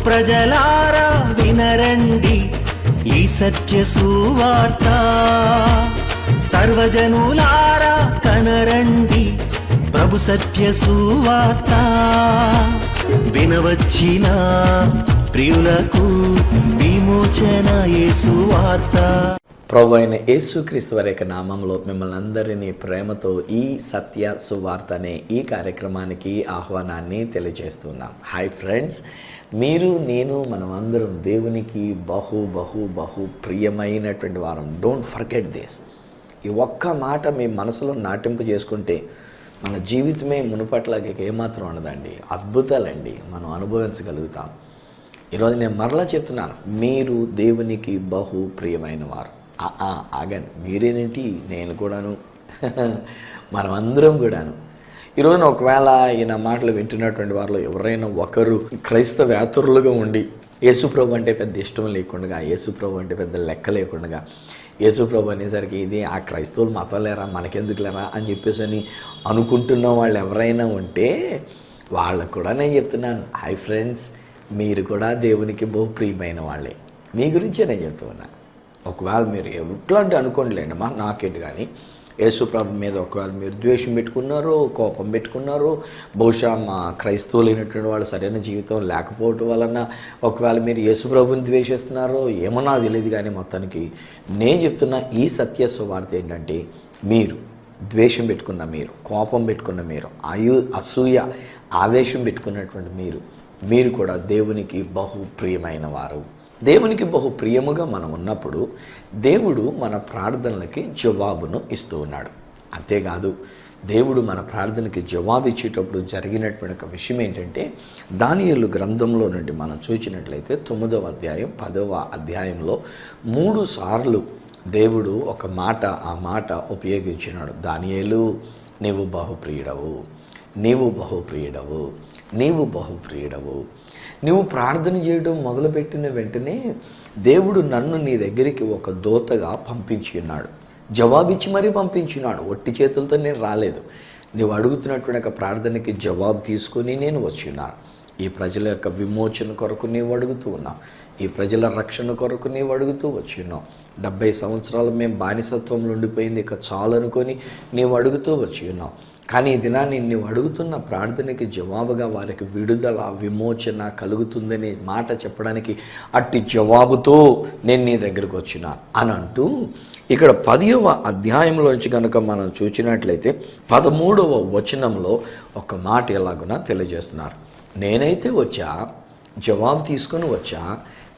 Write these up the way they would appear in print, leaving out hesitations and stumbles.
ప్రజలారా వినరండి ఈ సత్య సువార్త, సర్వజనులారా కనరండి ప్రభు సత్య సువార్త. వినవచ్చిన ప్రియులకు విమోచన యేసు వార్త. ప్రభు అయిన యేసుక్రీస్తు వారి యొక్క నామంలో మిమ్మల్ని అందరినీ ప్రేమతో ఈ సత్య సువార్త అనే ఈ కార్యక్రమానికి ఆహ్వానాన్ని తెలియజేస్తున్నాం. హాయ్ ఫ్రెండ్స్, మీరు నేను మనమందరం దేవునికి బహు బహు బహు ప్రియమైనటువంటి వారం. Don't forget this. ఈ ఒక్క మాట మీ మనసులో నాటింపు చేసుకుంటే మన జీవితమే మునుపట్లాగే ఏమాత్రం ఉండదండి. అద్భుతాలండి మనం అనుభవించగలుగుతాం. ఈరోజు నేను మరలా చెప్తున్నాను, మీరు దేవునికి బహు ప్రియమైన వారు. ఆగండి, మీరేనేంటి, నేను కూడాను, మనమందరం కూడాను. ఈరోజున ఒకవేళ ఈయన మాటలు వింటున్నటువంటి వారిలో ఎవరైనా ఒకరు క్రైస్తవేతరులుగా ఉండి యేసుప్రభు అంటే పెద్ద ఇష్టం లేకుండా, యేసుప్రభు అంటే పెద్ద లెక్క లేకుండా, యేసుప్రభు అనేసరికి ఇది ఆ క్రైస్తవులు మతం లేరా, మనకెందుకు లేరా అని చెప్పేసి అని అనుకుంటున్న వాళ్ళు ఎవరైనా ఉంటే వాళ్ళకు కూడా నేను చెప్తున్నాను, హై ఫ్రెండ్స్, మీరు కూడా దేవునికి బహు ప్రియమైన వాళ్ళే. మీ గురించే నేను చెప్తున్నా. ఒకవేళ మీరు ఎట్లాంటి అనుకోండిలేండి అమ్మా, నాకేంటి కానీ యేసుప్రభు మీద ఒకవేళ మీరు ద్వేషం పెట్టుకున్నారో, కోపం పెట్టుకున్నారో, బహుశా మా క్రైస్తవులైనటువంటి వాళ్ళు సరైన జీవితం లేకపోవటం వలన ఒకవేళ మీరు యేసుప్రభుని ద్వేషిస్తున్నారో ఏమో నాకు తెలియదు. కానీ మొత్తానికి నేను చెప్తున్న ఈ సత్య సువార్త ఏంటంటే, మీరు ద్వేషం పెట్టుకున్న మీరు, కోపం పెట్టుకున్న మీరు, అసూయ ఆవేశం పెట్టుకున్నటువంటి మీరు కూడా దేవునికి బహు ప్రియమైన వారు. దేవునికి బహు ప్రియముగా మనం ఉన్నప్పుడు దేవుడు మన ప్రార్థనలకి జవాబును ఇస్తూ ఉన్నాడు. అంతేకాదు, దేవుడు మన ప్రార్థనకి జవాబు ఇచ్చేటప్పుడు జరిగినటువంటి ఒక విషయం ఏంటంటే, దానియేలు గ్రంథంలో నుండి మనం చూసినట్లయితే 9వ అధ్యాయం 10వ అధ్యాయంలో 3 సార్లు దేవుడు ఒక మాట, ఆ మాట ఉపయోగించినాడు. దానియేలు, నీవు బహుప్రియుడవు, నీవు బహుప్రియుడవు, నీవు బహుప్రియుడవు. నువ్వు ప్రార్థన చేయడం మొదలుపెట్టిన వెంటనే దేవుడు నన్ను నీ దగ్గరికి ఒక దూతగా పంపించి ఉన్నాడు. జవాబిచ్చి మరీ పంపించినాడు. ఒట్టి చేతులతో నేను రాలేదు. నువ్వు అడుగుతున్నటువంటి ఒక ప్రార్థనకి జవాబు తీసుకొని నేను వచ్చి ఉన్నాను. ఈ ప్రజల యొక్క విమోచన కొరకు నీవు అడుగుతూ ఉన్నావు. ఈ ప్రజల రక్షణ కొరకు నీవు అడుగుతూ వచ్చి ఉన్నావు. 70 సంవత్సరాలు మేము బానిసత్వంలో ఉండిపోయింది, ఇక చాలు అనుకొని నీవు అడుగుతూ వచ్చి ఉన్నావు. కానీ ఈ దినాన్ని నీవు అడుగుతున్న ప్రార్థనకి జవాబుగా వారికి విడుదల, విమోచన కలుగుతుందనే మాట చెప్పడానికి అట్టి జవాబుతో నేను నీ దగ్గరకు వచ్చినా అని అంటూ, ఇక్కడ 10వ అధ్యాయంలోంచి కనుక మనం చూసినట్లయితే 13వ వచనంలో ఒక మాట ఎలాగునా తెలియజేస్తున్నారు. నేనైతే వచ్చా, జవాబు తీసుకొని వచ్చా,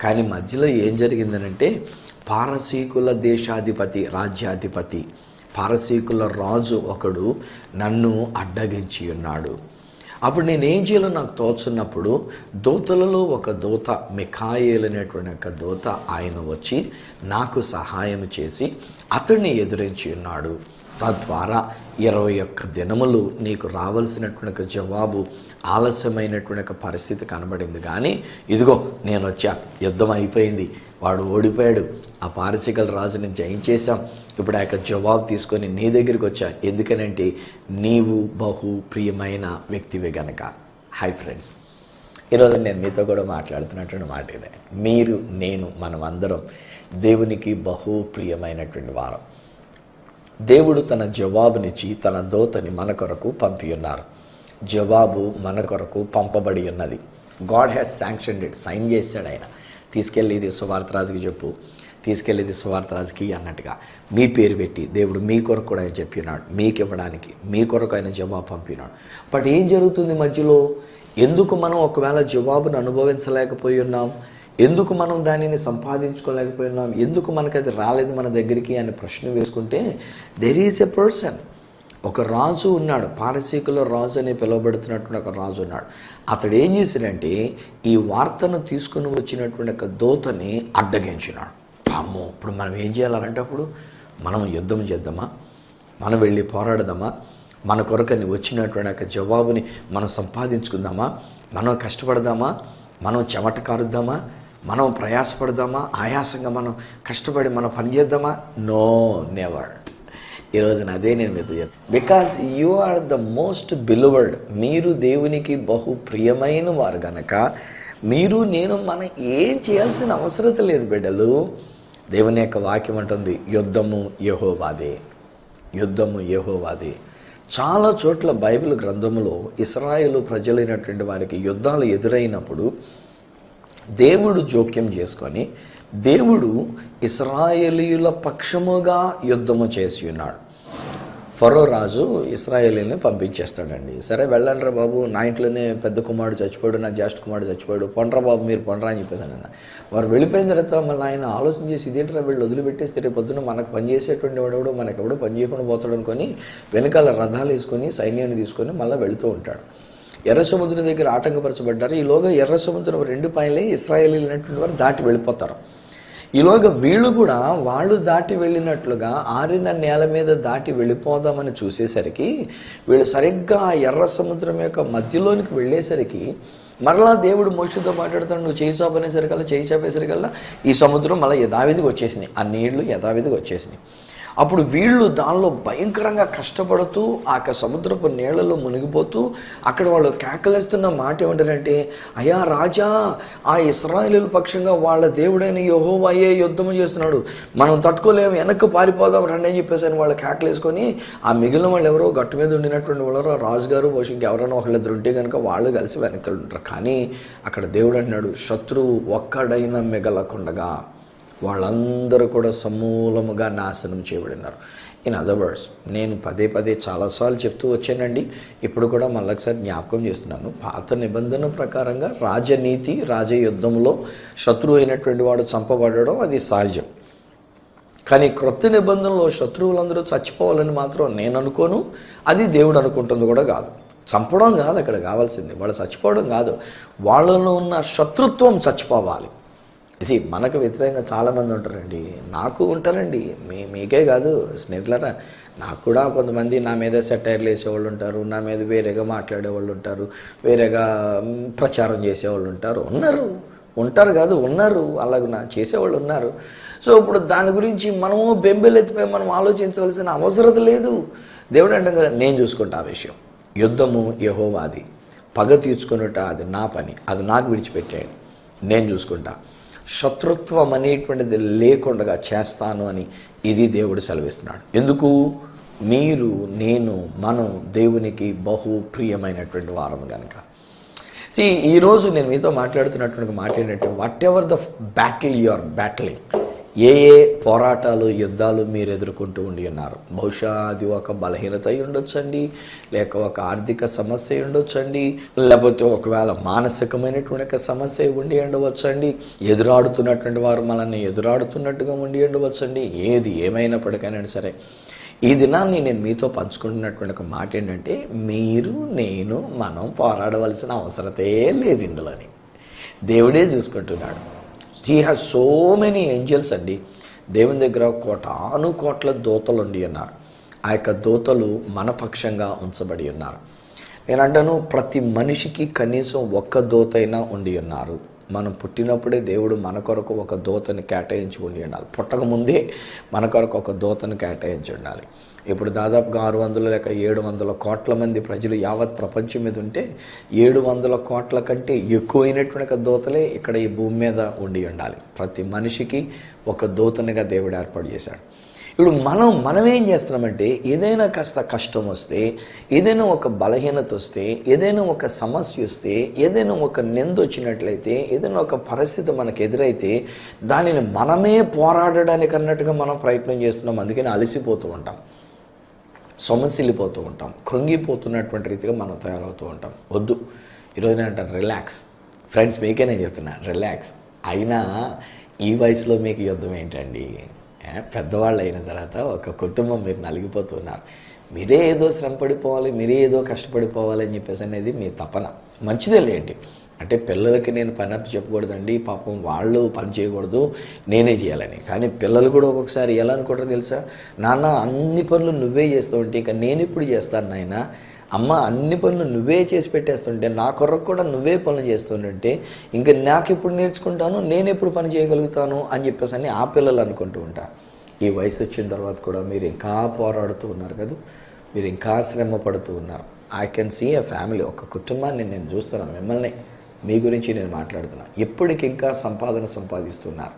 కానీ మధ్యలో ఏం జరిగిందనంటే, పారసీకుల దేశాధిపతి, రాజ్యాధిపతి, పారసీకుల రాజు ఒకడు నన్ను అడ్డగించి ఉన్నాడు. అప్పుడు నేనేం చేయాలో నాకు తోచున్నప్పుడు దూతలలో ఒక దూత, మిఖాయేలు అనేటువంటి ఒక దూత, ఆయన వచ్చి నాకు సహాయం చేసి అతన్ని ఎదురించి ఉన్నాడు. తద్వారా 21 దినములు నీకు రావాల్సినటువంటి ఒక జవాబు ఆలస్యమైనటువంటి ఒక పరిస్థితి కనబడింది. కానీ ఇదిగో నేను వచ్చా, యుద్ధం అయిపోయింది, వాడు ఓడిపోయాడు, ఆ పారసీకుల రాజుని జయించేశాం, ఇప్పుడు ఆ యొక్క జవాబు తీసుకొని నీ దగ్గరికి వచ్చా. ఎందుకనంటే నీవు బహు ప్రియమైన వ్యక్తివే గనక. హాయ్ ఫ్రెండ్స్, ఈరోజు నేను మీతో కూడా మాట్లాడుతున్నటువంటి మాట ఇదే. మీరు, నేను, మనం అందరం దేవునికి బహు ప్రియమైనటువంటి వారం. దేవుడు తన జవాబునిచ్చి తన దూతని మన కొరకు పంపి ఉన్నారు. జవాబు మన కొరకు పంపబడి ఉన్నది. God has sanctioned it, sign చేశాడు ఆయన. తీసుకెళ్ళి ఇది సువార్తరాజుకి చెప్పు, తీసుకెళ్ళేది సువార్తరాజుకి అన్నట్టుగా మీ పేరు పెట్టి దేవుడు మీ కొరకు కూడా ఆయన చెప్పినాడు, మీకు ఇవ్వడానికి మీ కొరకు ఆయన జవాబు పంపినాడు. బట్ ఏం జరుగుతుంది మధ్యలో? ఎందుకు మనం ఒకవేళ జవాబును అనుభవించలేకపోయి ఉన్నాం? ఎందుకు మనం దానిని సంపాదించుకోలేకపోయి ఉన్నాం? ఎందుకు మనకు అది రాలేదు మన దగ్గరికి అని ప్రశ్న వేసుకుంటే, దెర్ ఈజ్ ఎ పర్సన్, ఒక రాజు ఉన్నాడు. పారసీకుల రాజు అని పిలువబడుతున్నటువంటి ఒక రాజు ఉన్నాడు. అతడు ఏం చేశాడంటే, ఈ వార్తను తీసుకుని వచ్చినటువంటి ఒక దూతని అడ్డగించినాడు. అమ్మో, ఇప్పుడు మనం ఏం చేయాలంటే, మనం యుద్ధం చేద్దామా, మనం వెళ్ళి పోరాడదామా, మన కొరకని వచ్చినటువంటి ఒక జవాబుని మనం సంపాదించుకుందామా, మనం కష్టపడదామా, మనం చెమట కారుద్దామా, మనం ప్రయాసపడదామా, ఆయాసంగా మనం కష్టపడి మనం పని చేద్దామా? No, never. ఈరోజున అదే నేను మీతో చెప్తాను. Because you are the most believed. మీరు దేవునికి బహు ప్రియమైన వారు గనక మీరు నేను మనం ఏం చేయాల్సిన అవసరం లేదు బిడ్డలు. దేవుని యొక్క వాక్యం అంటుంది యుద్ధము యెహోవాదే, యుద్ధము యెహోవాదే. చాలా చోట్ల బైబిల్ గ్రంథములో ఇశ్రాయేలు ప్రజలైనటువంటి వారికి యుద్ధాలు ఎదురైనప్పుడు దేవుడు జోక్యం చేసుకొని దేవుడు ఇశ్రాయేలీయుల పక్షముగా యుద్ధము చేసి ఉన్నాడు. ఫరో రాజు ఇశ్రాయేలీని పంపించేస్తాడండి. సరే వెళ్ళండ్రా బాబు, నా ఇంట్లోనే పెద్ద కుమారుడు చచ్చిపోయాడు, నా జ్యేష్ఠ కుమారుడు చచ్చిపోయాడు, పొండ్రా బాబు మీరు పొండ్రా అని చెప్పేసాను. వారు వెళ్ళిపోయిన తర్వాత మళ్ళీ ఆయన ఆలోచన చేసి ఇదేంట్రా వీళ్ళు వదిలిపెట్టేస్తే రేపు పొద్దున మనకు పనిచేసేటువంటి వాడు మనకెవడో పని చేయకుండా పోతాడు అనుకొని వెనకాల రథాలు వేసుకొని సైన్యాన్ని తీసుకొని మళ్ళీ వెళుతూ ఉంటాడు. ఎర్ర సముద్రం దగ్గర ఆటంకపరచబడ్డారు. ఈలోగా ఎర్ర సముద్రం 2 పాయలే ఇశ్రాయేలీలైనటువంటి వారు దాటి వెళ్ళిపోతారు. ఈలోగా వీళ్ళు కూడా వాళ్ళు దాటి వెళ్ళినట్లుగా ఆరిన నేల మీద దాటి వెళ్ళిపోదామని చూసేసరికి వీళ్ళు సరిగ్గా ఆ ఎర్ర సముద్రం యొక్క మధ్యలోనికి వెళ్ళేసరికి మరలా దేవుడు మోషేతో మాట్లాడుతాడు, నువ్వు చేయి చాపేసరికల్లా ఈ సముద్రం మళ్ళీ యథావిధిగా వచ్చేసినాయి, ఆ నీళ్లు యథావిధిగా వచ్చేసినాయి. అప్పుడు వీళ్ళు దానిలో భయంకరంగా కష్టపడుతూ ఆ సముద్రపు నీళ్లలో మునిగిపోతూ అక్కడ వాళ్ళు కేకలేస్తున్న మాట ఏమంటారంటే, అయ్యా రాజా, ఆ ఇశ్రాయేలీయుల పక్షంగా వాళ్ళ దేవుడైన యెహోవాయే యుద్ధము చేస్తున్నాడు, మనం తట్టుకోలేము, వెనక్కి పారిపోదాం రండి అని చెప్పేసి వాళ్ళు కేకలేసుకొని ఆ మిగిలిన వాళ్ళు ఎవరో గట్టు మీద ఉండినటువంటి వాళ్ళు రాజుగారు బహుశా ఇంకెవరైనా ఒకళ్ళిద్దరు ఉంటే కనుక వాళ్ళు కలిసి వెనక్కి ఉంటారు. కానీ అక్కడ దేవుడు అంటున్నాడు, శత్రువు ఒక్కడైనా మిగలకుండగా వాళ్ళందరూ కూడా సమూలముగా నాశనం చేయబడినారు. ఇన్ అదర్ వర్డ్స్, నేను పదే చాలాసార్లు చెప్తూ వచ్చానండి, ఇప్పుడు కూడా మళ్ళొకసారి జ్ఞాపకం చేస్తున్నాను. పాత నిబంధన ప్రకారంగా రాజనీతి, రాజయుద్ధంలో శత్రువు అయినటువంటి వాడు చంపబడడం అది సహజం. కానీ క్రొత్త నిబంధనలో శత్రువులందరూ చచ్చిపోవాలని మాత్రం నేను అనుకోను, అది దేవుడు అనుకుంటుంది కూడా కాదు. చంపడం కాదు అక్కడ కావాల్సింది, వాళ్ళు చచ్చిపోవడం కాదు, వాళ్ళలో ఉన్న శత్రుత్వం చచ్చిపోవాలి. ఇది మనకు వ్యతిరేకంగా చాలామంది ఉంటారండి, నాకు ఉంటారండి, మీకే కాదు స్నేహితులరా, నాకు కూడా కొంతమంది నా మీద సెటైర్లు వేసేవాళ్ళు ఉంటారు, నా మీద వేరేగా మాట్లాడేవాళ్ళు ఉంటారు, వేరేగా ప్రచారం చేసేవాళ్ళు ఉంటారు కాదు ఉన్నారు, అలాగ చేసేవాళ్ళు ఉన్నారు. సో ఇప్పుడు దాని గురించి మనము బెంబెలెత్తిపోయి మనం ఆలోచించవలసిన అవసరం లేదు. దేవుడు అంటాం కదా, నేను చూసుకుంటా ఆ విషయం, యుద్ధము యెహోవాది, పగ తీర్చుకున్నట్టు అది నా పని, అది నాకు విడిచిపెట్టాడు, నేను చూసుకుంటా, శత్రుత్వం అనేటువంటిది లేకుండా చేస్తాను అని ఇది దేవుడు సెలవిస్తున్నాడు. ఎందుకు? మీరు నేను మనం దేవునికి బహు ప్రియమైనటువంటి వారము కనుక. ఈరోజు నేను మీతో మాట్లాడుతున్నటువంటి మాట ఏంటంటే, whatever the battle you are battling, ఏ పోరాటాలు యుద్ధాలు మీరు ఎదుర్కొంటూ ఉండి ఉన్నారు. బహుశా అది ఒక బలహీనత అయి ఉండొచ్చండి, లేక ఒక ఆర్థిక సమస్య ఉండొచ్చండి, లేకపోతే ఒకవేళ మానసికమైనటువంటి సమస్య ఉండి ఉండవచ్చండి, ఎదురాడుతున్నటువంటి వారు మనల్ని ఎదురాడుతున్నట్టుగా ఉండి ఉండవచ్చండి. ఏది ఏమైనప్పటికైనా సరే ఈ దినాన్ని నేను మీతో పంచుకుంటున్నటువంటి ఒక మాట ఏంటంటే, మీరు నేను మనం పోరాడవలసిన అవసరతే లేదు ఇందులోని, దేవుడే చూసుకుంటున్నాడు. He has so many angels అండి. దేవుని దగ్గర కోట్ల దూతలు ఉండి ఉన్నారు. ఆ యొక్క దూతలు మన పక్షంగా ఉంచబడి ఉన్నారు. నేను అంటాను, ప్రతి మనిషికి కనీసం ఒక్క దూతైనా ఉండి ఉన్నారు. మనం పుట్టినప్పుడే దేవుడు మన కొరకు ఒక దూతని కేటాయించి ఉండి ఉండాలి. పుట్టక ముందే మన కొరకు ఒక దూతను కేటాయించి ఉండాలి. ఇప్పుడు దాదాపుగా 600 లేక 700 కోట్ల మంది ప్రజలు యావత్ ప్రపంచం మీద ఉంటే 700 కోట్ల కంటే ఎక్కువైనటువంటి దూతలే ఇక్కడ ఈ భూమి మీద ఉండి ఉండాలి. ప్రతి మనిషికి ఒక దూతనిగా దేవుడు ఏర్పాటు చేశాడు. ఇప్పుడు మనం ఏం చేస్తున్నామంటే, ఏదైనా కాస్త కష్టం వస్తే, ఏదైనా ఒక బలహీనత వస్తే, ఏదైనా ఒక సమస్య వస్తే, ఏదైనా ఒక నింద వచ్చినట్లయితే, ఏదైనా ఒక పరిస్థితి మనకు ఎదురైతే దానిని మనమే పోరాడడానికి అన్నట్టుగా మనం ప్రయత్నం చేస్తున్నాం. అందుకని అలసిపోతూ ఉంటాం, సొమసిల్లిపోతూ ఉంటాం, కృంగిపోతున్నటువంటి రీతిగా మనం తయారవుతూ ఉంటాం. వద్దు, ఈరోజు నేను అంటాను రిలాక్స్. ఫ్రెండ్స్, మీకే నేను చెప్తున్నా రిలాక్స్. అయినా ఈ వయసులో మీకు యుద్ధం ఏంటండి? పెద్దవాళ్ళు అయిన తర్వాత ఒక కుటుంబం మీరు నలిగిపోతున్నారు. మీరే ఏదో శ్రమ పడిపోవాలి, మీరే ఏదో కష్టపడిపోవాలి అని చెప్పేసి అనేది మీ తపన. మంచిదే లేండి. అంటే పిల్లలకి నేను పని అప్పు చెప్పకూడదండి, పాపం వాళ్ళు పని చేయకూడదు, నేనే చేయాలని. కానీ పిల్లలు కూడా ఒక్కొక్కసారి ఎలా అనుకుంటారో తెలుసా, నాన్న అన్ని పనులు నువ్వే చేస్తూ ఉంటే ఇక నేను ఇప్పుడు చేస్తాను నాయన, అమ్మ అన్ని పనులు నువ్వే చేసి పెట్టేస్తుంటే, నా కొరకు కూడా నువ్వే పనులు చేస్తుంటే ఇంకా నాకు ఎప్పుడు నేర్చుకుంటాను, నేను ఎప్పుడు పని చేయగలుగుతాను అని చెప్పేసి అని ఆ పిల్లలు అనుకుంటూ ఉంటారు. ఈ వయసు వచ్చిన తర్వాత కూడా మీరు ఇంకా పోరాడుతూ ఉన్నారు కదా, మీరు ఇంకా శ్రమ పడుతూ ఉన్నారు. I can see a family, ఒక కుటుంబాన్ని నేను చూస్తాను, మిమ్మల్ని మీ గురించి నేను మాట్లాడుతున్నా. ఎప్పటికింకా సంపాదన సంపాదిస్తున్నారు.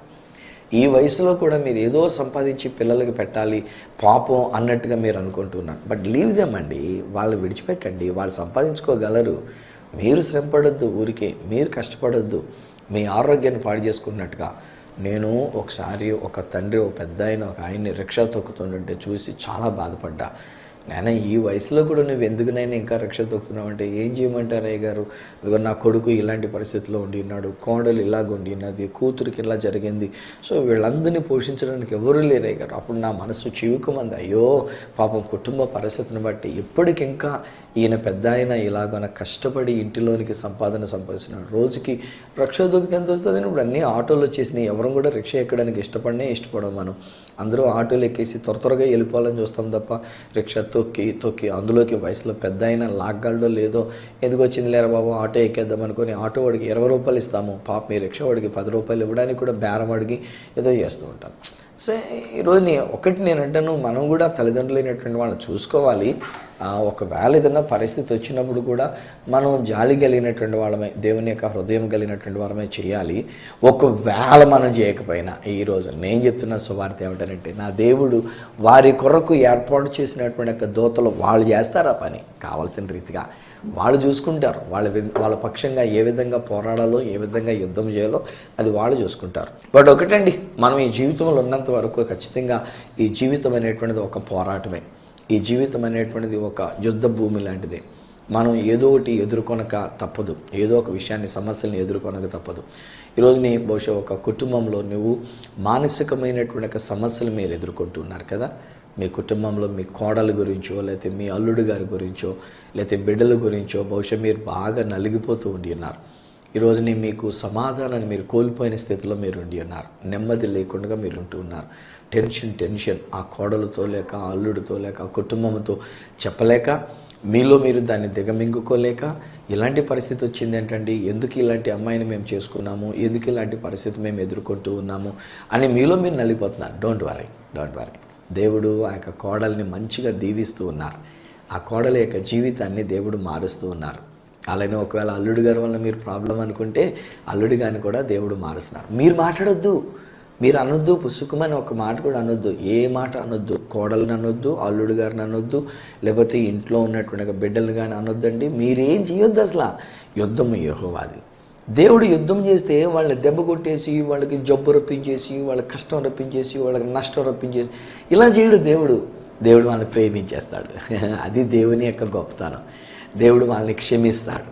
ఈ వయసులో కూడా మీరు ఏదో సంపాదించి పిల్లలకి పెట్టాలి పాపం అన్నట్టుగా మీరు అనుకుంటున్నారు. బట్ లీవ్ దెమ్ అండి, వాళ్ళు విడిచిపెట్టండి, వాళ్ళు సంపాదించుకోగలరు. మీరు శ్రమపడొద్దు, ఊరికే మీరు కష్టపడొద్దు మీ ఆరోగ్యాన్ని పాడు చేసుకున్నట్టుగా. నేను ఒకసారి ఒక తండ్రి, ఒక పెద్ద ఒక ఆయన్ని రిక్షా తొక్కుతుంటే చూసి చాలా బాధపడ్డా. నాయన ఈ వయసులో కూడా నువ్వు ఎందుకునైనా ఇంకా రిక్షా తొక్కుతున్నావు అంటే, ఏం చేయమంటారు అయ్య గారు, ఇదిగో నా కొడుకు ఇలాంటి పరిస్థితిలో ఉండి ఉన్నాడు, కోడలు ఇలాగ ఉండి ఉన్నది, కూతురికి ఇలా జరిగింది, సో వీళ్ళందరినీ పోషించడానికి ఎవరూ లేరు అయ్య గారు. అప్పుడు నా మనసు చివుకుమంది, అయ్యో పాపం కుటుంబ పరిస్థితిని బట్టి ఇప్పటికింకా ఈయన పెద్ద ఆయన ఇలాగన కష్టపడి ఇంటిలోనికి సంపాదిస్తున్నాడు. రోజుకి రిక్షా దొక్కితే ఎంత వస్తుంది? ఇప్పుడు అన్నీ ఆటోలు వచ్చేసినాయి. ఎవరు కూడా రిక్షా ఎక్కడానికి ఇష్టపడం మనం. అందరూ ఆటోలు ఎక్కేసి త్వరగా వెళ్ళిపోవాలని చూస్తాం తప్ప రిక్షా తొక్కి అందులోకి వయసులో పెద్ద అయినా లాగ్గలడో లేదో, ఎందుకు వచ్చింది లేరా బాబు ఆటో ఎక్కేద్దాం అనుకుని ఆటో వాడికి 20 రూపాయలు ఇస్తాము, పాప మీ రిక్షా వాడికి 10 రూపాయలు ఇవ్వడానికి కూడా బేరం అడిగి ఏదో చేస్తూ ఉంటాం. సో ఈరోజు నేను అంటాను, మనం కూడా తల్లిదండ్రులైనటువంటి వాళ్ళని చూసుకోవాలి. ఒకవేళ ఏదైనా పరిస్థితి వచ్చినప్పుడు కూడా మనం జాలి కలిగినటువంటి వాళ్ళమే, దేవుని యొక్క హృదయం కలిగినటువంటి వాళ్ళమే చేయాలి. ఒకవేళ మనం చేయకపోయినా, ఈరోజు నేను చెప్తున్న సువార్త ఏమిటంటే, నా దేవుడు వారి కొరకు ఏర్పాటు చేసినటువంటి యొక్క దూతలు వాళ్ళు చేస్తారు ఆ పని కావాల్సిన రీతిగా. వాళ్ళు చూసుకుంటారు, వాళ్ళ పక్షంగా ఏ విధంగా పోరాడాలో, ఏ విధంగా యుద్ధం చేయాలో అది వాళ్ళు చూసుకుంటారు. బట్ ఒకటండి, మనం ఈ జీవితంలో ఉన్నంత వరకు ఖచ్చితంగా ఈ జీవితం అనేటువంటిది ఒక పోరాటమే. ఈ జీవితం అనేటువంటిది ఒక యుద్ధ భూమి లాంటిదే. మనం ఏదో ఒకటి ఎదుర్కొనక తప్పదు, ఏదో ఒక విషయాన్ని, సమస్యల్ని ఎదుర్కొనక తప్పదు. ఈరోజు బహుశా ఒక కుటుంబంలో నువ్వు మానసికమైనటువంటి సమస్యలు మీరు ఎదుర్కొంటున్నారు కదా. మీ కుటుంబంలో మీ కోడల గురించో, లేకపోతే మీ అల్లుడు గారి గురించో, లేకపోతే బిడ్డల గురించో బహుశా మీరు బాగా నలిగిపోతూ ఉండి ఉన్నారు. ఈరోజు మీకు సమాధానాన్ని మీరు కోల్పోయిన స్థితిలో మీరు ఉండి ఉన్నారు. నెమ్మది లేకుండా మీరు ఉంటూ ఉన్నారు. టెన్షన్ ఆ కోడలతో లేక, ఆ అల్లుడితో లేక, ఆ కుటుంబంతో చెప్పలేక, మీలో మీరు దాన్ని దిగమింగుకోలేక, ఇలాంటి పరిస్థితి వచ్చింది ఏంటండి, ఎందుకు ఇలాంటి అమ్మాయిని మేము చేసుకున్నాము, ఎందుకు ఇలాంటి పరిస్థితి మేము ఎదుర్కొంటూ ఉన్నాము అని మీలో మీరు నలిగిపోతున్నారు. Don't worry. దేవుడు ఆ యొక్క కోడల్ని మంచిగా దీవిస్తూ ఉన్నారు. ఆ కోడల యొక్క జీవితాన్ని దేవుడు మారుస్తూ ఉన్నారు. అలానే ఒకవేళ అల్లుడి గారి వల్ల మీరు ప్రాబ్లం అనుకుంటే, అల్లుడి గారిని కూడా దేవుడు మారుస్తున్నారు. మీరు మాట్లాడొద్దు, మీరు అనొద్దు, పుసుకుమని ఒక మాట కూడా అనొద్దు. ఏ మాట అనొద్దు. కోడల్ని అనొద్దు, అల్లుడు గారిని అనొద్దు, లేకపోతే ఇంట్లో ఉన్నటువంటి బిడ్డలు కానీ అనొద్దండి. మీరేం చేయొద్దు అసలు. యుద్ధము యెహోవాది. దేవుడు యుద్ధం చేస్తే వాళ్ళని దెబ్బ కొట్టేసి, వాళ్ళకి జబ్బు రప్పించేసి, వాళ్ళకి కష్టం రప్పించేసి, వాళ్ళకి నష్టం రప్పించేసి ఇలా చేయడు దేవుడు. దేవుడు వాళ్ళని ప్రేమించేస్తాడు. అది దేవుని యొక్క గొప్పతనం. దేవుడు వాళ్ళని క్షమిస్తాడు.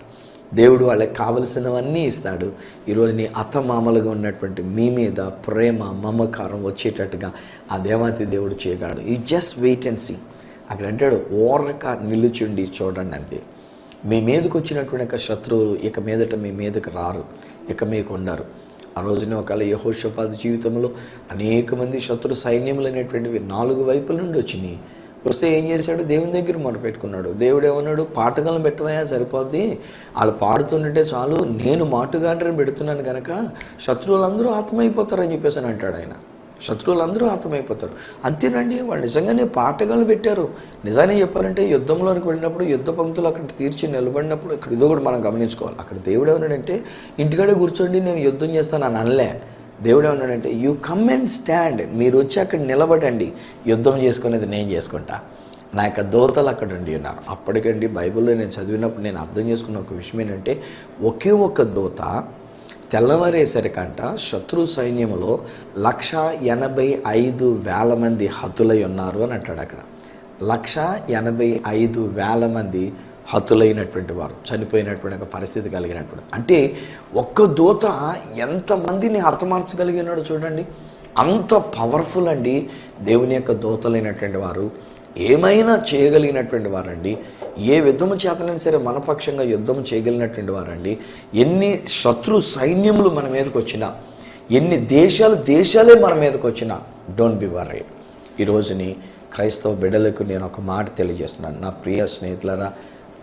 దేవుడు వాళ్ళకి కావలసినవన్నీ ఇస్తాడు. ఈరోజు నీ అత్తమామలుగా ఉన్నటువంటి మీ మీద ప్రేమ, మమకారం వచ్చేటట్టుగా ఆ దేవాతి దేవుడు చేయగలడు. You just wait and see. అక్కడ అంటాడు, ఓరక నిలుచుండి చూడండి అంతే. మీ మీదకి వచ్చినటువంటి శత్రువులు ఇక మీదట మీ మీదకి రారు, ఇక మీకు ఉండరు. ఆ రోజున ఒకవేళ యెహోషాపాతు జీవితంలో అనేక మంది శత్రు సైన్యములు అనేటువంటివి 4 వైపుల నుండి వచ్చినాయి. వస్తే ఏం చేశాడు? దేవుని దగ్గర మొరపెట్టుకున్నాడు. దేవుడు ఏమన్నాడు? పాటగాలను పెట్టవయా సరిపోద్ది, వాళ్ళు పాడుతుంటే చాలు, నేను మాటుగాండ్రని పెడుతున్నాను కనుక శత్రువులందరూ ఆత్మైపోతారని చెప్పేసి అని అంటాడు ఆయన. శత్రువులందరూ ఆత్మైపోతారు. అంతేనండి, వాళ్ళు నిజంగానే పాటగాలు పెట్టారు. నిజాన్ని చెప్పాలంటే యుద్ధంలోనికి వెళ్ళినప్పుడు, యుద్ధ పంక్తులు అక్కడ తీర్చి నిలబడినప్పుడు, ఇక్కడ ఇదో కూడా మనం గమనించుకోవాలి. అక్కడ దేవుడు ఏమన్నాడంటే, ఇంటికాడే కూర్చోండి నేను యుద్ధం చేస్తాను అని అనలే. దేవుడు ఏమన్నాడంటే, యూ కమ్ అండ్ స్టాండ్, మీరు వచ్చి అక్కడ నిలబడండి, యుద్ధం చేసుకునేది నేను చేసుకుంటా. నా యొక్క దూతలు అక్కడ ఉండి ఉన్నారు. అప్పటికండి బైబిల్లో నేను చదివినప్పుడు నేను అర్థం చేసుకున్న ఒక విషయం ఏంటంటే, ఒకే ఒక్క దూత తెల్లవారేసరికంట శత్రు సైన్యంలో 185,000 మంది హతులై ఉన్నారు అని అంటాడు. అక్కడ 185,000 మంది హతులైనటువంటి వారు, చనిపోయినటువంటి ఒక పరిస్థితి కలిగినటువంటి. అంటే ఒక్క దూత ఎంతమందిని హతమార్చగలిగినాడు చూడండి. అంత పవర్ఫుల్ అండి దేవుని యొక్క దూతలైనటువంటి వారు. ఏమైనా చేయగలిగినటువంటి వారండి. ఏ యుద్ధము చేతనైనా సరే మనపక్షంగా యుద్ధం చేయగలిగినటువంటి వారండి. ఎన్ని శత్రు సైన్యములు మన మీదకి వచ్చినా, ఎన్ని దేశాలే మన మీదకి వచ్చినా, డోంట్ బి వరీడ్. ఈ రోజుని క్రైస్తవ బిడ్డలకు నేను ఒక మాట తెలియజేస్తున్నాను. నా ప్రియ స్నేహితులారా,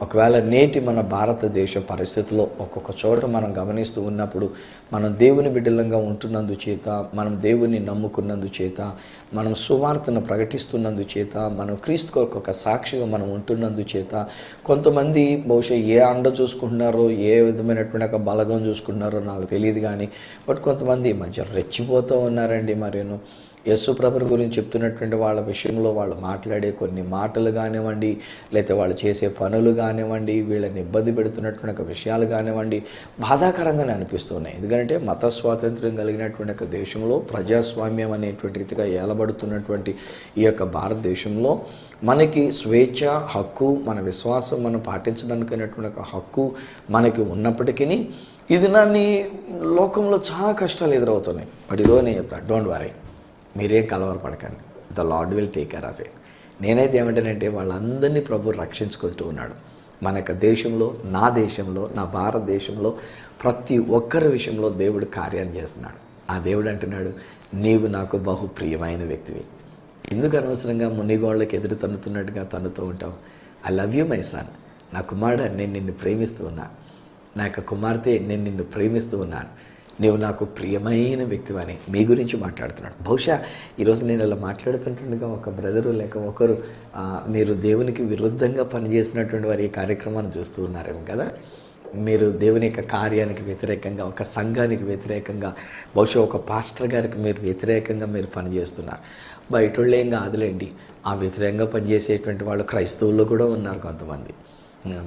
ఒకవేళ నేటి మన భారతదేశ పరిస్థితుల్లో ఒక్కొక్క చోట మనం గమనిస్తూ ఉన్నప్పుడు మనం దేవుని బిడ్డలంగా ఉంటున్నందు చేత, మనం దేవుని నమ్ముకున్నందు చేత, మనం సువార్తను ప్రకటిస్తున్నందు చేత, మనం క్రీస్తుకు ఒక సాక్షిగా మనం ఉంటున్నందు చేత, కొంతమంది బహుశా ఏ అండ చూసుకుంటున్నారో, ఏ విధమైనటువంటి ఒక బలగం చూసుకుంటున్నారో నాకు తెలియదు కానీ, బట్ కొంతమంది మంచిగా రెచ్చిపోతూ ఉన్నారండి. మరేను యేసు ప్రభుని గురించి చెప్తున్నటువంటి వాళ్ళ విషయంలో వాళ్ళు మాట్లాడే కొన్ని మాటలు కానివ్వండి, లేకపోతే వాళ్ళు చేసే పనులు కానివ్వండి, వీళ్ళని ఇబ్బంది పెడుతున్నటువంటి ఒక విషయాలు కానివ్వండి, బాధాకరంగానే అనిపిస్తున్నాయి. ఎందుకంటే మత స్వాతంత్ర్యం కలిగినటువంటి ఒక దేశంలో, ప్రజాస్వామ్యం అనేటువంటి రీతిగా ఏలబడుతున్నటువంటి ఈ యొక్క భారతదేశంలో మనకి స్వేచ్ఛ, హక్కు, మన విశ్వాసం మనం పాటించడానికైనటువంటి ఒక హక్కు మనకి ఉన్నప్పటికీ ఈ దినాన్ని లోకంలో చాలా కష్టాలు ఎదురవుతున్నాయి. బట్ ఇదో నేను చెప్తాను, డోంట్ వరీ, మీరేం కలవరపడకండి, the lord will take care of it. నేనైతే ఏమంటానంటే వాళ్ళందరినీ ప్రభు రక్షించుకుంటూ ఉన్నాడు. మన యొక్క దేశంలో, నా భారతదేశంలో ప్రతి ఒక్కరి విషయంలో దేవుడు కార్యాన్ని చేస్తున్నాడు. ఆ దేవుడు అంటున్నాడు, నీవు నాకు బహు ప్రియమైన వ్యక్తివి. ఎందుకు అనవసరంగా మునిగోళ్ళకి ఎదురు తన్నుతున్నట్టుగా తన్నుతూ ఉంటావు? I love you my son. నా కుమారుడు, నేను నిన్ను ప్రేమిస్తూ ఉన్నాను. నా యొక్క కుమార్తె, నేను నిన్ను ప్రేమిస్తూ ఉన్నాను. నీవు నాకు ప్రియమైన వ్యక్తివని మీ గురించి మాట్లాడుతున్నాడు. బహుశా ఈరోజు నేను ఇలా మాట్లాడుతుంటుండగా ఒక బ్రదరు లేక ఒకరు మీరు దేవునికి విరుద్ధంగా పనిచేసినటువంటి వారి ఈ కార్యక్రమాన్ని చూస్తూ ఉన్నారేమో కదా. మీరు దేవుని యొక్క కార్యానికి వ్యతిరేకంగా, ఒక సంఘానికి వ్యతిరేకంగా, బహుశా ఒక పాస్టర్ గారికి మీరు వ్యతిరేకంగా మీరు పనిచేస్తున్నారు. బయటోళ్ళు ఏం కాదులేండి, ఆ వ్యతిరేకంగా పనిచేసేటువంటి వాళ్ళు క్రైస్తవుల్లో కూడా ఉన్నారు కొంతమంది.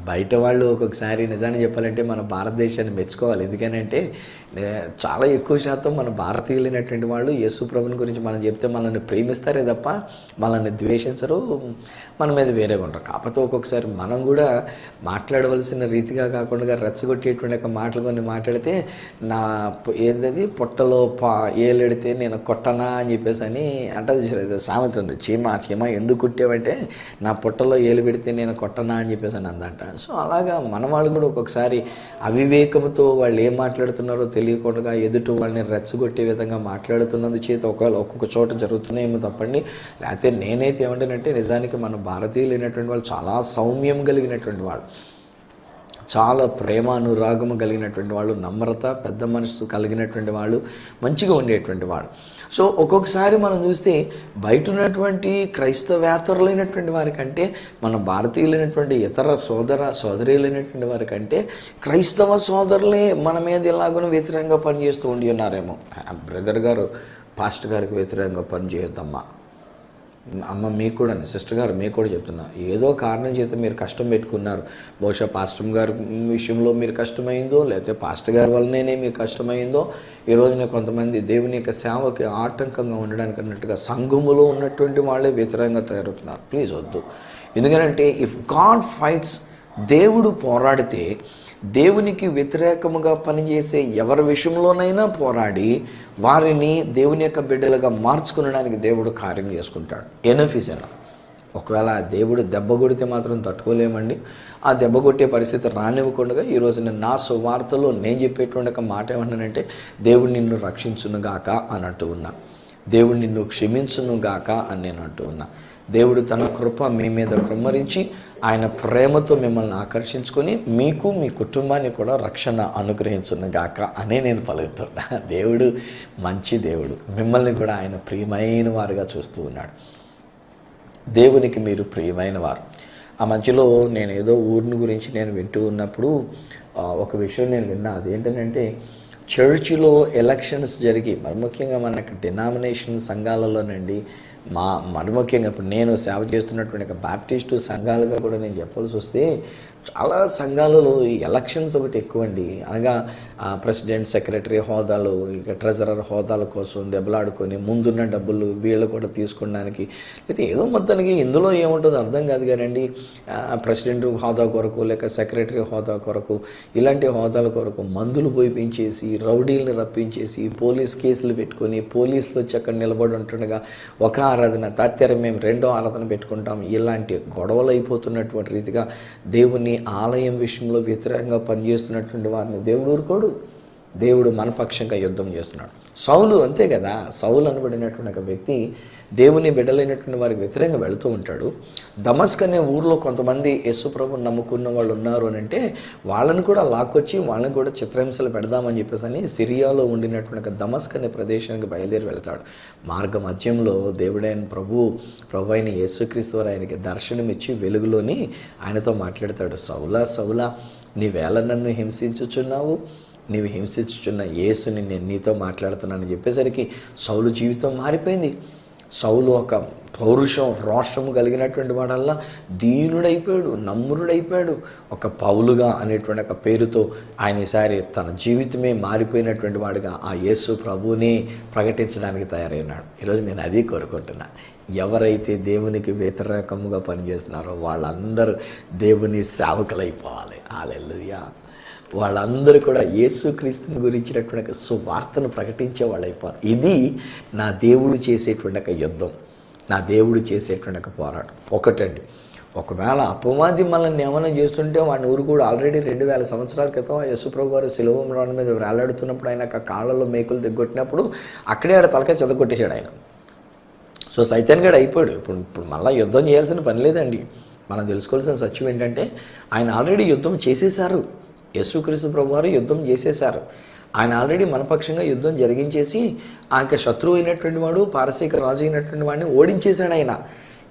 బయట వాళ్ళు ఒక్కొక్కసారి నిజాన్ని చెప్పాలంటే మన భారతదేశాన్ని మెచ్చుకోవాలి. ఎందుకనంటే చాలా ఎక్కువ శాతం మన భారతీయులైనటువంటి వాళ్ళు యేసు ప్రభుని గురించి మనం చెప్తే మనల్ని ప్రేమిస్తారే తప్ప మనల్ని ద్వేషించరు, మన మీద వేరేగా ఉంటారు. కాకపోతే ఒక్కొక్కసారి మనం కూడా మాట్లాడవలసిన రీతిగా కాకుండా రెచ్చగొట్టేటువంటి మాటలు కొన్ని మాట్లాడితే, నా ఏంటది పొట్టలో ఏలెడితే నేను కొట్టనా అని చెప్పేసి అని అంటే సామెత ఉంది, చీమ ఎందుకు కుట్టేవంటే నా పొట్టలో ఏలు పెడితే నేను కొట్టనా అని చెప్పేసి అని అందంట. సో అలాగా మన వాళ్ళు కూడా ఒక్కొక్కసారి అవివేకంతో వాళ్ళు ఏం మాట్లాడుతున్నారో తెలియకుండా ఎదుటి వాళ్ళని రెచ్చగొట్టే విధంగా మాట్లాడుతున్నందు చేత ఒకవేళ ఒక్కొక్క చోట జరుగుతున్నాయేమో తప్పండి. లేకపోతే నేనైతే ఏమంటానంటే నిజానికి మన భారతీయులైనటువంటి వాళ్ళు చాలా సౌమ్యం కలిగినటువంటి వాళ్ళు, చాలా ప్రేమ అనురాగము కలిగినటువంటి వాళ్ళు, నమ్రత, పెద్ద మనసు కలిగినటువంటి వాళ్ళు, మంచిగా ఉండేటువంటి వాళ్ళు. సో ఒక్కొక్కసారి మనం చూస్తే బయట ఉన్నటువంటి క్రైస్తవేతరులైనటువంటి వారికంటే, మన భారతీయులైనటువంటి ఇతర సోదరులైనటువంటి వారికంటే క్రైస్తవ సోదరులే మన మీద ఎలాగో వ్యతిరేకంగా పనిచేస్తూ ఉండి ఉన్నారేమో. బ్రదర్ గారు పాస్టర్ గారికి వ్యతిరేకంగా పనిచేయొద్దమ్మా, అమ్మ మీకు కూడా, సిస్టర్ గారు మీకు కూడా చెప్తున్నా, ఏదో కారణం చేత మీరు కష్టం పెట్టుకున్నారు. బహుశా పాస్టర్ గారి విషయంలో మీరు కష్టమైందో, లేకపోతే పాస్టర్ గారి వల్లనే మీకు కష్టమైందో, ఈ రోజున కొంతమంది దేవుని యొక్క సేవకి ఆటంకంగా ఉండడానికి అన్నట్టుగా సంఘములో ఉన్నటువంటి వాళ్ళే వ్యతిరేకంగా తయారవుతున్నారు. ప్లీజ్ వద్దు. ఎందుకంటే ఇఫ్ గాడ్ ఫైట్స్, దేవుడు పోరాడితే, దేవునికి వ్యతిరేకముగా పనిచేసే ఎవరి విషయంలోనైనా పోరాడి వారిని దేవుని యొక్క బిడ్డలుగా మార్చుకునడానికి దేవుడు కార్యం చేసుకుంటాడు. Enough is enough. ఒకవేళ దేవుడు దెబ్బ కొడితే మాత్రం తట్టుకోలేమండి. ఆ దెబ్బ కొట్టే పరిస్థితి రానివ్వకుండా ఈరోజు నేను నా సువార్తలో నేను చెప్పేటువంటి ఒక మాట ఏమన్నానంటే, దేవుడు నిన్ను రక్షించునుగాక అని అంటూ ఉన్నా, దేవుడు నిన్ను క్షమించునుగాక అని నేను అంటూ ఉన్నా. దేవుడు తన కృప మీ మీద కృమ్మరించి ఆయన ప్రేమతో మిమ్మల్ని ఆకర్షించుకొని మీకు, మీ కుటుంబాన్ని కూడా రక్షణ అనుగ్రహించునుగాక అనే నేను పలుకుతున్నా. దేవుడు మంచి దేవుడు, మిమ్మల్ని కూడా ఆయన ప్రియమైన వారుగా చూస్తూ ఉన్నాడు. దేవునికి మీరు ప్రియమైన వారు. ఆ మధ్యలో నేను ఏదో ఊరిని గురించి నేను వింటూ ఉన్నప్పుడు ఒక విషయం నేను విన్నా. అదేంటంటే, చర్చిలో ఎలక్షన్స్ జరిగి, మరి ముఖ్యంగా మనకు డినామినేషన్ సంఘాలలోనండి, మరి ముఖ్యంగా ఇప్పుడు నేను సేవ చేస్తున్నటువంటి బాప్టిస్టు సంఘాలుగా కూడా నేను చెప్పాల్సి వస్తే, చాలా సంఘాలలో ఈ ఎలక్షన్స్ ఒకటి ఎక్కువ అండి. అనగా ప్రెసిడెంట్, సెక్రటరీ హోదాలు, ఇక ట్రెజరర్ హోదాల కోసం దెబ్బలాడుకొని ముందున్న డబ్బులు వీళ్ళు కూడా తీసుకోవడానికి, అయితే ఏదో మొత్తానికి ఇందులో ఏముంటుందో అర్థం కాదు కానండి. ప్రెసిడెంట్ హోదా కొరకు లేక సెక్రటరీ హోదా కొరకు, ఇలాంటి హోదాల కొరకు మందులు పోయిపించేసి, రౌడీలను రప్పించేసి, పోలీస్ కేసులు పెట్టుకొని, పోలీసులు వచ్చి అక్కడ నిలబడి ఉంటుండగా ఒక ఆరాధన, తత్తెర మేము రెండో ఆరాధన పెట్టుకుంటాం, ఇలాంటి గొడవలు అయిపోతున్నటువంటి రీతిగా దేవుని ఆలయం విషయంలో వ్యతిరేకంగా పనిచేస్తున్నటువంటి వారిని దేవుడు ఊరుకోడు. దేవుడు మన పక్షంగా యుద్ధం చేస్తున్నాడు. సౌలు అంతే కదా. సౌలు అనబడినటువంటి ఒక వ్యక్తి దేవుని బిడ్డలైనటువంటి వారికి వ్యతిరేకంగా వెళుతూ ఉంటాడు. దమస్క్ అనే ఊరిలో కొంతమంది యేసు ప్రభువుని నమ్ముకున్న వాళ్ళు ఉన్నారు అని అంటే వాళ్ళని కూడా లాక్కొచ్చి వాళ్ళని కూడా చిత్రహింసలు పెడదామని చెప్పేసి అని సిరియాలో ఉండినటువంటి ఒక దమస్క్ అనే ప్రదేశానికి బయలుదేరి వెళ్తాడు. మార్గ మధ్యంలో దేవుడైన ప్రభు అయిన యేసుక్రీస్తు వారు ఆయనకి దర్శనమిచ్చి వెలుగులోని ఆయనతో మాట్లాడతాడు. సౌలా సౌలా, నీవేళ నన్ను హింసించుచున్నావు, నీవు హింసించుచున్న యేసుని నేను నీతో మాట్లాడుతున్నానని చెప్పేసరికి సౌలు జీవితం మారిపోయింది. సౌలు ఒక పౌరుషం, రోషము కలిగినటువంటి వాడల్లా దీనుడైపోయాడు, నమ్రుడైపోయాడు. ఒక పౌలుగా అనేటువంటి ఒక పేరుతో ఆయన ఈసారి తన జీవితమే మారిపోయినటువంటి వాడుగా ఆ యేసు ప్రభువుని ప్రకటించడానికి తయారైనాడు. ఈరోజు నేను అది కోరుకుంటున్నా. ఎవరైతే దేవునికి వ్యతిరేకముగా పనిచేస్తున్నారో వాళ్ళందరూ దేవుని సేవకులైపోవాలి. హల్లెలూయా. వాళ్ళందరూ కూడా యేసుక్రీస్తుని గురించినటువంటి సువార్తను ప్రకటించే వాళ్ళు అయిపోతారు. ఇది నా దేవుడు చేసేటువంటి ఒక యుద్ధం, నా దేవుడు చేసేటువంటి ఒక పోరాటం. ఒకటండి, ఒకవేళ అపవాది మనల్ని ఏమైనా చేస్తుంటే వాడిని ఊరు కూడా ఆల్రెడీ 2000 సంవత్సరాల క్రితం యేసుప్రభు వారు శిలువ మ్రాను మీద వేలాడుతున్నప్పుడు ఆయన కాళ్ళలో మేకులు దిగ్గొట్టినప్పుడు అక్కడే ఆడ తలకాయ చెదగొట్టేశాడు ఆయన. సో సైతాన్ గడు అయిపోయాడు. ఇప్పుడు మళ్ళీ యుద్ధం చేయాల్సిన పని లేదండి. మనం తెలుసుకోవాల్సిన సత్యం ఏంటంటే ఆయన ఆల్రెడీ యుద్ధం చేసేశారు. యేసుక్రీస్తు ప్రభు వారు యుద్ధం చేసేశారు. ఆయన ఆల్రెడీ మనపక్షంగా యుద్ధం జరిగించేసి ఆయన శత్రువు అయినటువంటి వాడు, పారసీక రాజు అయినటువంటి వాడిని ఓడించేశాడు ఆయన.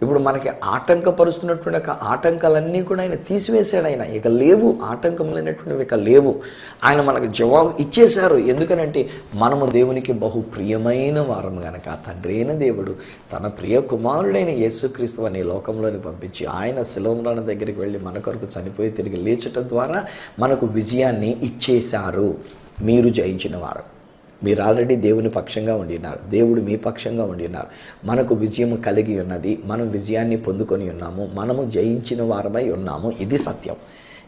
ఇప్పుడు మనకి ఆటంకపరుస్తున్నటువంటి ఆటంకాలన్నీ కూడా ఆయన తీసివేశాడు. ఆయన ఇక లేవు, ఆటంకములైనటువంటివి ఇక లేవు. ఆయన మనకు జవాబు ఇచ్చేశారు. ఎందుకనంటే మనము దేవునికి బహు ప్రియమైన వారము గనక తండ్రి అయిన దేవుడు తన ప్రియ కుమారుడైన యేసుక్రీస్తు అనే లోకంలోని పంపించి ఆయన శిలువ దగ్గరికి వెళ్ళి మన కొరకు చనిపోయి తిరిగి లేచటం ద్వారా మనకు విజయాన్ని ఇచ్చేశారు. మీరు జయించిన వారు, మీరు ఆల్రెడీ దేవుని పక్షంగా ఉండినారు, దేవుడు మీ పక్షంగా ఉండినారు. మనకు విజయం కలిగి ఉన్నది, మనం విజయాన్ని పొందుకొని ఉన్నాము, మనము జయించిన వారమై ఉన్నాము. ఇది సత్యం.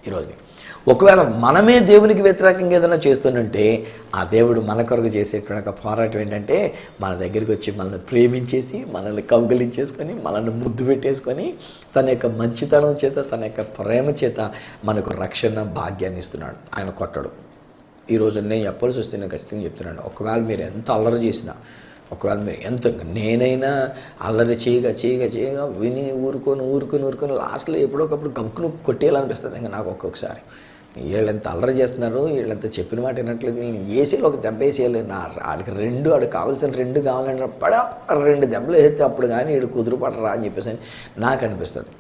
ఈరోజు ఒకవేళ మనమే దేవునికి వ్యతిరేకంగా ఏదైనా చేస్తుంటే ఆ దేవుడు మన కొరకు చేసేటువంటి ఒక పోరాటం ఏంటంటే మన దగ్గరికి వచ్చి మనల్ని ప్రేమించేసి, మనల్ని కౌగిలించేసుకొని, మనల్ని ముద్దు పెట్టేసుకొని తన యొక్క మంచితనం చేత, తన యొక్క ప్రేమ చేత మనకు రక్షణ భాగ్యాన్ని ఇస్తున్నాడు. ఆయన కొట్టడు. ఈరోజు నేను చెప్పాల్సి వస్తే నేను ఖచ్చితంగా చెప్తున్నాను, ఒకవేళ మీరు ఎంత అల్లరి చేసినా, ఒకవేళ మీరు ఎంత నేనైనా అల్లరి చేయగా విని ఊరుకొని లాస్ట్లో ఎప్పుడోకప్పుడు గంకును కొట్టేయాలనిపిస్తుంది. ఇంకా నాకు ఒక్కొక్కసారి వీళ్ళెంత అల్లరి చేస్తున్నారు, వీళ్ళంత చెప్పిన మాట వినట్లేదు, నేను వేసేయాలి, ఒక దెబ్బ వేసేయాలి, ఆడికి కావాల్సిన 2 కావాలంటే పడా 2 దెబ్బలు వేస్తే అప్పుడు కానీ వీడు కుదురుపడరా అని చెప్పేసి నాకు అనిపిస్తుంది.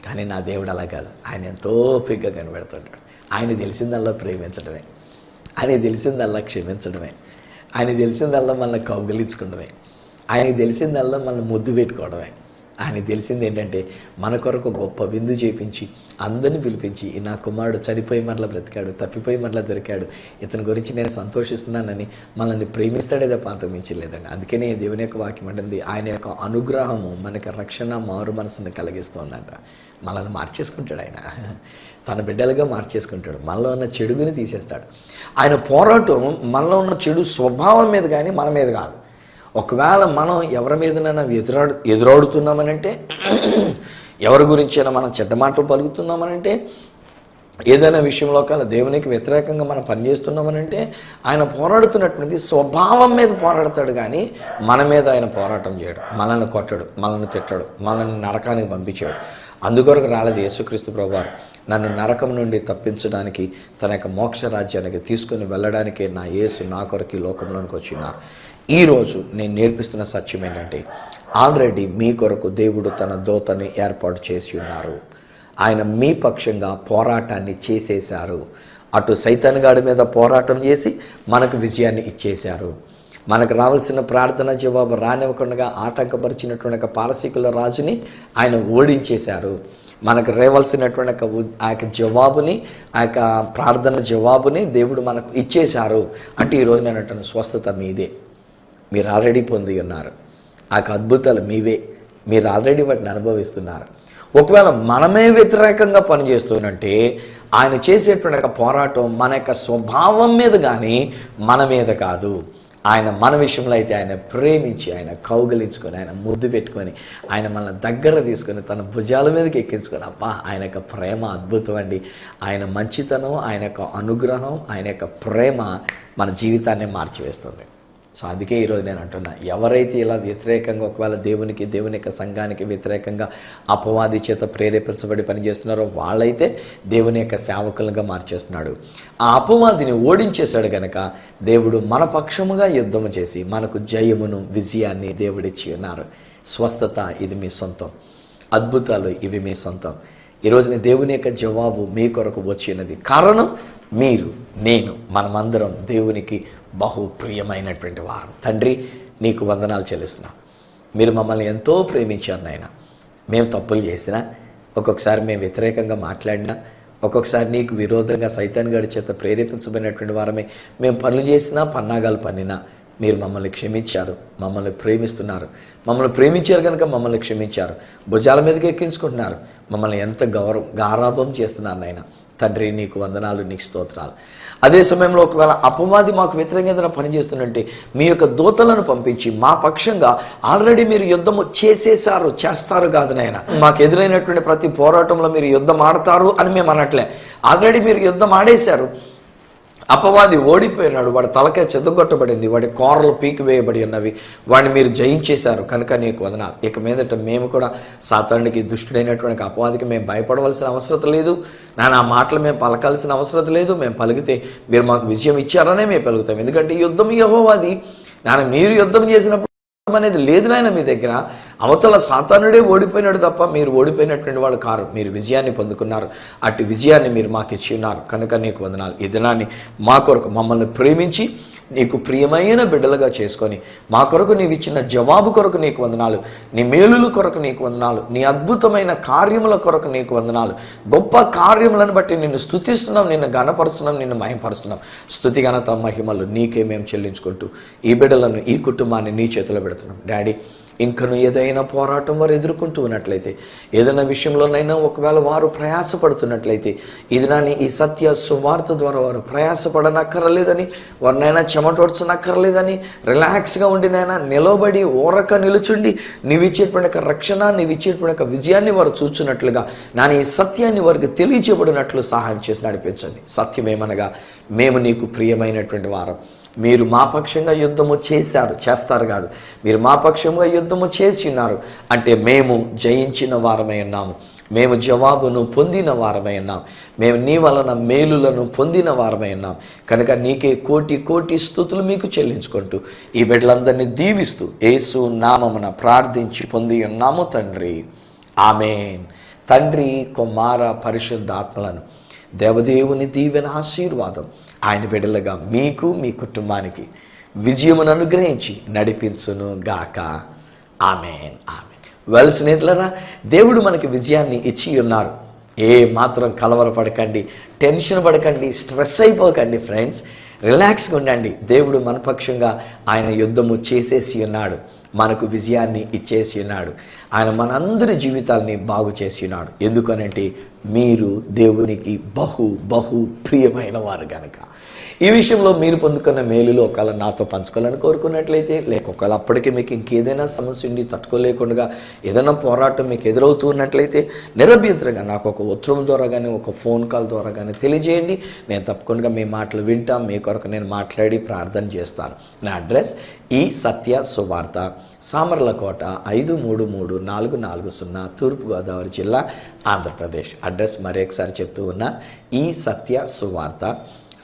కానీ నా దేవుడు అలా కాదు. ఆయన ఎంతో ఓపికగా కనిపెడుతుంటాడు. ఆయన తెలిసిందల్లా ప్రేమించడమే, ఆయన తెలిసిందల్లా క్షమించడమే, ఆయన తెలిసిందల్లా మనల్ని కౌగిలించుకోవడమే, ఆయనకి తెలిసిందల్లా మనల్ని ముద్దు పెట్టుకోవడమే. ఆయనకి తెలిసింది ఏంటంటే మన కొరకు గొప్ప విందు చేపించి అందరిని పిలిపించి నా కుమారుడు చనిపోయి మరలా బ్రతికాడు, తప్పిపోయి మరలా దొరికాడు, ఇతని గురించి నేను సంతోషిస్తున్నానని మనల్ని ప్రేమిస్తాడే తప్ప అంతమించలేదండి. అందుకనే దేవుని యొక్క వాక్యం అంటుంది ఆయన యొక్క అనుగ్రహము మనకి రక్షణ, మారు మనసుని కలిగిస్తుందంట. మనల్ని మార్చేసుకుంటాడు ఆయన, తన బిడ్డలుగా మార్చేసుకుంటాడు. మనలో ఉన్న చెడుగుని తీసేస్తాడు. ఆయన పోరాటం మనలో ఉన్న చెడు స్వభావం మీద కానీ మన మీద కాదు. ఒకవేళ మనం ఎవరి మీదనైనా ఎదురాడుతున్నామనంటే, ఎవరి గురించైనా మనం చెడ్డ మాటలు పలుకుతున్నామనంటే, ఏదైనా విషయంలో కల్లా దేవునికి వ్యతిరేకంగా మనం పనిచేస్తున్నామనంటే ఆయన పోరాడుతున్నటువంటిది స్వభావం మీద పోరాడతాడు కానీ మన మీద ఆయన పోరాటం చేయడు. మనల్ని కొట్టడు, మనల్ని తిట్టడు, మనల్ని నరకానికి పంపించాడు. అందుకొరకు రాలేదు యేసుక్రీస్తు ప్రభువారు నన్ను నరకం నుండి తప్పించడానికి, తన యొక్క మోక్ష రాజ్యానికి తీసుకుని వెళ్ళడానికే నా యేసు నా కొరకు ఈ లోకంలోనికి వచ్చినారు. ఈరోజు నేను నేర్పిస్తున్న సత్యం ఏంటంటే ఆల్రెడీ మీ కొరకు దేవుడు తన దూతని ఏర్పాటు చేసి ఉన్నారు. ఆయన మీ పక్షంగా పోరాటాన్ని చేసేశారు. అటు సైతాన్ గాడి మీద పోరాటం చేసి మనకు విజయాన్ని ఇచ్చేశారు. మనకు రావాల్సిన ప్రార్థన జవాబు రానివ్వకుండా ఆటంకపరిచినటువంటి పారసీకుల రాజుని ఆయన ఓడించేశారు. మనకు రేవలసినటువంటి ఆ యొక్క జవాబుని, ఆ యొక్క ప్రార్థన జవాబుని దేవుడు మనకు ఇచ్చేశారు. అంటే ఈరోజు నేను అంటాను, స్వస్థత మీదే, మీరు ఆల్రెడీ పొంది ఉన్నారు. ఆ యొక్క అద్భుతాలు మీవే, మీరు ఆల్రెడీ వాటిని అనుభవిస్తున్నారు. ఒకవేళ మనమే వ్యతిరేకంగా పనిచేస్తున్నట్టే ఆయన చేసేటువంటి పోరాటం మన యొక్క స్వభావం మీద కానీ మన మీద కాదు. ఆయన మన విషయంలో అయితే ఆయన ప్రేమించి, ఆయన కౌగలించుకొని, ఆయన ముద్దు పెట్టుకొని, ఆయన మనల్ని దగ్గర తీసుకొని తన భుజాల మీదకి ఎక్కించుకొని, అబ్బా ఆయన యొక్క ప్రేమ అద్భుతం అండి. ఆయన మంచితనం, ఆయన యొక్క అనుగ్రహం, ఆయన యొక్క ప్రేమ మన జీవితాన్ని మార్చివేస్తుంది. సో అందుకే ఈరోజు నేను అంటున్నా, ఎవరైతే ఇలా వ్యతిరేకంగా, ఒకవేళ దేవునికి, దేవుని యొక్క సంఘానికి వ్యతిరేకంగా అపవాది చేత ప్రేరేపించబడి పనిచేస్తున్నారో వాళ్ళైతే దేవుని యొక్క సేవకులుగా మార్చేస్తున్నాడు. ఆ అపవాదిని ఓడించేశాడు గనక దేవుడు మన పక్షముగా యుద్ధము చేసి మనకు జయమును, విజయాన్ని దేవుడిచ్చి ఉన్నారు. స్వస్థత ఇది మీ సొంతం, అద్భుతాలు ఇవి మీ సొంతం. ఈరోజున దేవుని యొక్క జవాబు మీ కొరకు వచ్చినది. కారణం మీరు, నేను, మనమందరం దేవునికి బహు ప్రియమైనటువంటి వారు. తండ్రి, నీకు వందనాలు చెల్లిస్తున్నాం. మీరు మమ్మల్ని ఎంతో ప్రేమించారు నాయన. మేము తప్పులు చేసినా, ఒక్కొక్కసారి మేము వ్యతిరేకంగా మాట్లాడినా, ఒక్కొక్కసారి నీకు విరోధంగా సైతాన్ గారి చేత ప్రేరేపించబడినటువంటి వారమే మేము పనులు చేసినా, పన్నాగాలు పన్నినా మీరు మమ్మల్ని క్షమించారు, మమ్మల్ని ప్రేమిస్తున్నారు. మమ్మల్ని ప్రేమించారు కనుక మమ్మల్ని క్షమించారు, భుజాల మీదకి ఎక్కించుకుంటున్నారు, మమ్మల్ని ఎంత గారాభం చేస్తున్నారు నాయన. తండ్రి, నీకు వందనాలు, నీకు స్తోత్రాలు. అదే సమయంలో ఒకవేళ అపవాది మాకు వ్యతిరేకంగా ఏదైనా పనిచేస్తున్నట్టే మీ యొక్క దూతలను పంపించి మా పక్షంగా ఆల్రెడీ మీరు యుద్ధము చేసేశారు, చేస్తారు కాదు నాయన. మాకు ఎదురైనటువంటి ప్రతి పోరాటంలో మీరు యుద్ధం ఆడతారు అని మేము అనట్లే. ఆల్రెడీ మీరు యుద్ధం ఆడేశారు. అపవాది ఓడిపోయినాడు, వాడి తలకాయ చెదగొట్టబడింది, వాడి కోరలు పీకివేయబడి ఉన్నవి, వాడిని మీరు జయించేశారు కనుక నీకు వదనాలు. ఇక మీదట మేము కూడా సాతానుడికి, దుష్టుడైనటువంటి అపవాదికి మేము భయపడవలసిన అవసరం లేదు నాన్న. ఆ మాటలు మేము పలకాల్సిన అవసరం లేదు. మేము పలికితే మీరు మాకు విజయం ఇచ్చారనే మేము పలుకుతాం. ఎందుకంటే యుద్ధం యెహోవాది నాన్న. మీరు యుద్ధం చేసినప్పుడు అనేది లేదు నాయన మీ దగ్గర. అవతల సాతానుడే ఓడిపోయినాడు తప్ప మీరు ఓడిపోయినటువంటి వాళ్ళు కారు. మీరు విజయాన్ని పొందుకున్నారు, అటు విజయాన్ని మీరు మాకు ఇచ్చి ఉన్నారు కనుక నీకు వందనాలు. ఈ దినాన్ని మా కొరకు మమ్మల్ని ప్రేమించి నీకు ప్రియమైన బిడ్డలుగా చేసుకొని మా కొరకు నీవు ఇచ్చిన జవాబు కొరకు నీకు వందనాలు, నీ మేలుల కొరకు నీకు వందనాలు, నీ అద్భుతమైన కార్యముల కొరకు నీకు వందనాలు. గొప్ప కార్యములను బట్టి నిన్ను స్తుతిస్తున్నాం, నిన్ను ఘనపరుస్తున్నాం, నిన్ను మహిమపరుస్తున్నాం. స్తుతి ఘనత మహిమలు నీకే మేము చెల్లించుకుంటూ ఈ బిడ్డలను, ఈ కుటుంబాన్ని నీ చేతిలో పెడుతున్నాం. డాడీ, ఇంకను ఏదైనా పోరాటం వారు ఎదుర్కొంటూ ఉన్నట్లయితే, ఏదైనా విషయంలోనైనా ఒకవేళ వారు ప్రయాసపడుతున్నట్లయితే, ఇది నాని ఈ సత్య సువార్త ద్వారా వారు ప్రయాసపడనక్కర్లేదని, వారినైనా చెమటోడ్చనక్కర్లేదని, రిలాక్స్గా ఉండినైనా నిలబడి ఓరక నిలుచుండి నీవిచ్చేటువంటి రక్షణ, నీవిచ్చేటువంటి విజయాన్ని వారు చూచున్నట్లుగా నాని ఈ సత్యాన్ని వారికి తెలియచేయబడినట్లు సహాయం చేసి నడిపించండి. సత్యమేమనగా మేము నీకు ప్రియమైనటువంటి వారం. మీరు మా పక్షంగా యుద్ధము చేస్తారు కాదు, మీరు మా పక్షంగా యుద్ధము చేసి ఉన్నారు అంటే మేము జయించిన వారమై ఉన్నాము, మేము జవాబును పొందిన వారమై ఉన్నాం, మేము నీ వలన మేలులను పొందిన వారమై ఉన్నాం కనుక నీకే కోటి కోటి స్తుతులు మీకు చెల్లించుకుంటూ ఈ బిడ్డలందరినీ దీవిస్తూ యేసు నామమున ప్రార్థించి పొంది ఉన్నాము తండ్రి, ఆమేన్. తండ్రి, కుమార, పరిశుద్ధాత్మలను దేవదేవుని దీవెన ఆశీర్వాదం ఆయన బిడ్డలుగా మీకు, మీ కుటుంబానికి విజయమును అనుగ్రహించి నడిపించును గాక. ఆమేన్, ఆమేన్. వెల్ స్నేహితులారా, దేవుడు మనకి విజయాన్ని ఇచ్చి ఉన్నారు. ఏ మాత్రం కలవరపడకండి, టెన్షన్ పడకండి, స్ట్రెస్ అయిపోకండి ఫ్రెండ్స్. రిలాక్స్గా ఉండండి. దేవుడు మన పక్షంగా ఆయన యుద్ధము చేసేసి ఉన్నాడు, మనకు విజయాన్ని ఇచ్చేసి ఉన్నాడు. ఆయన మనందరి జీవితాల్ని బాగు చేసి ఉన్నాడు. ఎందుకనంటే మీరు దేవునికి బహు బహు ప్రియమైన వారు కనుక. ఈ విషయంలో మీరు పొందుకున్న మేలులో ఒకవేళ నాతో పంచుకోవాలని కోరుకున్నట్లయితే, లేక ఒకవేళ అప్పటికే మీకు ఇంకేదైనా సమస్య ఉండి తట్టుకోలేకుండా ఏదైనా పోరాటం మీకు ఎదురవుతున్నట్లయితే నిరభ్యంతరంగా నాకు ఒక ఉత్తరం ద్వారా కానీ, ఒక ఫోన్ కాల్ ద్వారా కానీ తెలియజేయండి. నేను తప్పకుండా మీ మాటలు వింటాం, మీ కొరకు నేను మాట్లాడి ప్రార్థన చేస్తాను. నా అడ్రస్ ఈ సత్య సువార్త, సామర్లకోట 533440, తూర్పుగోదావరి జిల్లా, ఆంధ్రప్రదేశ్. అడ్రస్ మరొకసారి చెప్తూ ఉన్నా, ఈ సత్య సువార్త,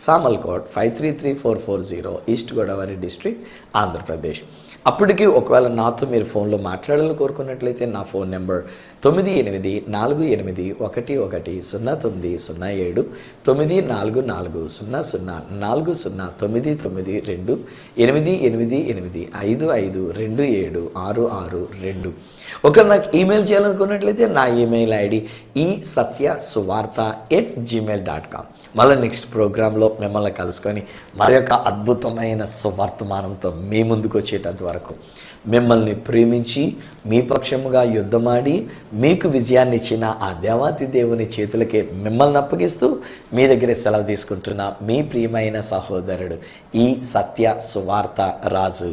సామర్లకోట్ 533440, ఈస్ట్ గోదావరి డిస్ట్రిక్ట్, ఆంధ్రప్రదేశ్. అప్పటికి ఒకవేళ నాతో మీరు ఫోన్లో మాట్లాడాలని కోరుకున్నట్లయితే నా ఫోన్ నెంబర్ 9848110907, 9440040992, 888855276662. ఒకవేళ నాకు ఈమెయిల్ చేయాలనుకున్నట్లయితే నా ఈమెయిల్ ఐడి ఈసత్యసువార్త@gmail.com. మళ్ళీ నెక్స్ట్ ప్రోగ్రాంలో సమయంలో మిమ్మల్ని కలుసుకొని మరి యొక్క అద్భుతమైన సువర్తమానంతో మీ ముందుకు వచ్చేటంత వరకు మిమ్మల్ని ప్రేమించి మీ పక్షముగా యుద్ధమాడి మీకు విజయాన్ని ఇచ్చిన ఆ దేవాతి దేవుని చేతులకే మిమ్మల్ని అప్పగిస్తూ మీ దగ్గరే సెలవు తీసుకుంటున్న మీ ప్రియమైన సహోదరుడు ఈ సత్య సువార్త రాజు.